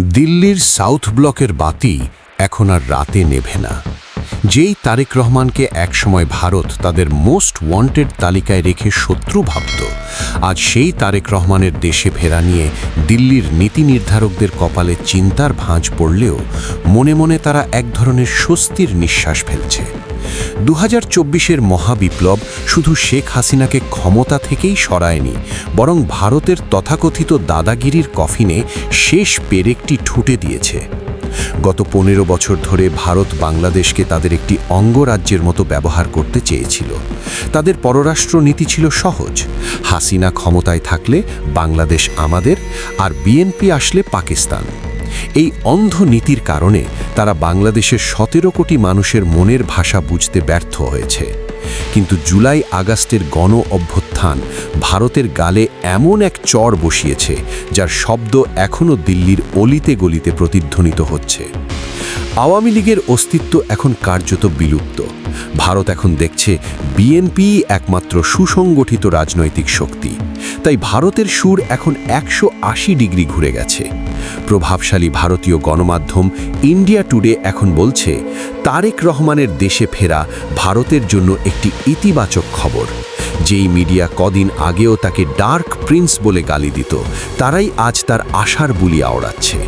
দিল্লির সাউথ ব্লকের বাতি এখন আর রাতে নেভে না। যেই তারেক রহমানকে একসময় ভারত তাদের মোস্ট ওয়ান্টেড তালিকায় রেখে শত্রু ভাবত, আজ সেই তারেক রহমানের দেশে ফেরা নিয়ে দিল্লির নীতি নির্ধারকদের কপালে চিন্তার ভাঁজ পড়লেও মনে মনে তারা এক ধরনের স্বস্তির নিঃশ্বাস ফেলছে। 2024-এর মহাবিপ্লব শুধু শেখ হাসিনাকে ক্ষমতা থেকেই সরায়নি, বরং ভারতের তথাকথিত দাদাগিরির কফিনে শেষ পেরেকটি ঠুটে দিয়েছে। গত 15 বছর ধরে ভারত বাংলাদেশকে তাদের একটি অঙ্গরাজ্যের মতো ব্যবহার করতে চেয়েছিল। তাদের পররাষ্ট্র নীতি ছিল সহজ: হাসিনা ক্ষমতায় থাকলে বাংলাদেশ আমাদের, আর বিএনপি আসলে পাকিস্তান। এই অন্ধ নীতির কারণে তারা বাংলাদেশের 17 কোটি মানুষের মনের ভাষা বুঝতে ব্যর্থ হয়েছে। কিন্তু জুলাই আগস্টের গণ অভ্যুত্থান ভারতের গালে এমন এক চড় বসিয়েছে, যার শব্দ এখনও দিল্লির অলিতে গলিতে প্রতিধ্বনিত হচ্ছে। আওয়ামী লীগের অস্তিত্ব এখন কার্যত বিলুপ্ত। ভারত এখন দেখছে বিএনপি একমাত্র সুসংগঠিত রাজনৈতিক শক্তি। তাই ভারতের সুর এখন 180 ডিগ্রি ঘুরে গেছে। প্রভাবশালী ভারতীয় গণমাধ্যম ইন্ডিয়া টুডে এখন বলছে, তারেক রহমানের দেশে ফেরা ভারতের জন্য একটি ইতিবাচক খবর। যেই মিডিয়া কদিন আগেও তাকে ডার্ক প্রিন্স বলে গালি দিত, তারাই আজ তার আশার বুলি আওড়াচ্ছে।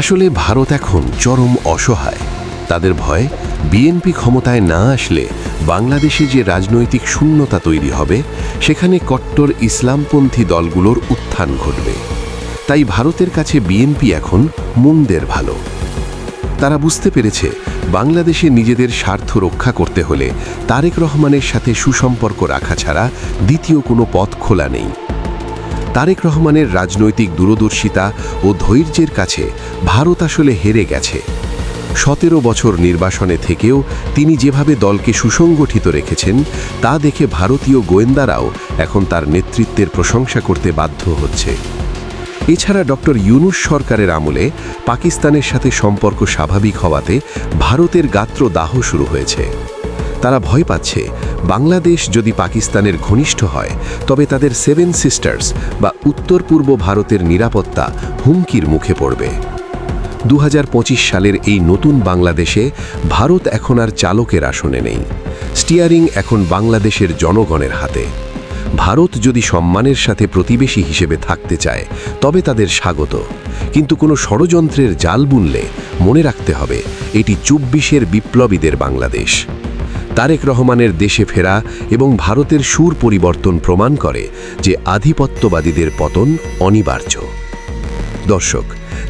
আসলে ভারত এখন চরম অসহায়। তাদের ভয়, বিএনপি ক্ষমতায় না আসলে বাংলাদেশে যে রাজনৈতিক শূন্যতা তৈরি হবে, সেখানে কট্টর ইসলামপন্থী দলগুলোর উত্থান ঘটবে। তাই ভারতের কাছে বিএনপি এখন মুঙ্গদের ভালো। তারা বুঝতে পেরেছে, বাংলাদেশে নিজেদের স্বার্থ রক্ষা করতে হলে তারেক রহমানের সাথে সুসম্পর্ক রাখা ছাড়া দ্বিতীয় কোনো পথ খোলা নেই। তারেক রহমানের রাজনৈতিক দূরদর্শিতা ও ধৈর্যের কাছে ভারত আসলে হেরে গেছে। 17 বছর নির্বাসনে থেকেও তিনি যেভাবে দলকে সুসংগঠিত রেখেছেন, তা দেখে ভারতীয় গোয়েন্দারাও এখন তার নেতৃত্বের প্রশংসা করতে বাধ্য হচ্ছে। এছাড়া ডক্টর ইউনূস সরকারের আমলে পাকিস্তানের সাথে সম্পর্ক স্বাভাবিক হওয়াতে ভারতের গাত্রদাহ শুরু হয়েছে। তারা ভয় পাচ্ছে, বাংলাদেশ যদি পাকিস্তানের ঘনিষ্ঠ হয়, তবে তাদের 7 সিস্টার্স বা উত্তর পূর্ব ভারতের নিরাপত্তা হুমকির মুখে পড়বে। 2025 সালের এই নতুন বাংলাদেশে ভারত এখন আর চালকের আসনে নেই। স্টিয়ারিং এখন বাংলাদেশের জনগণের হাতে। ভারত যদি সম্মানের সাথে প্রতিবেশী হিসেবে থাকতে চায়, তবে তাদের স্বাগত। কিন্তু কোনো ষড়যন্ত্রের জাল বুনলে মনে রাখতে হবে, এটি 24-এর বিপ্লবীদের বাংলাদেশ। তারেক রহমানের দেশে ফেরা এবং ভারতের সুর পরিবর্তন প্রমাণ করে যে আধিপত্যবাদীদের পতন অনিবার্য। দর্শক,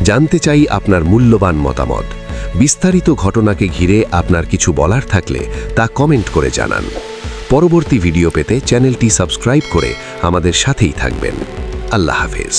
জানতে চাই আপনার মূল্যবান মতামত। বিস্তারিত ঘটনাকে ঘিরে আপনার কিছু বলার থাকলে তা কমেন্ট করে জানান। পরবর্তী ভিডিও পেতে চ্যানেলটি সাবস্ক্রাইব করে আমাদের সাথেই থাকবেন। আল্লাহ হাফেজ।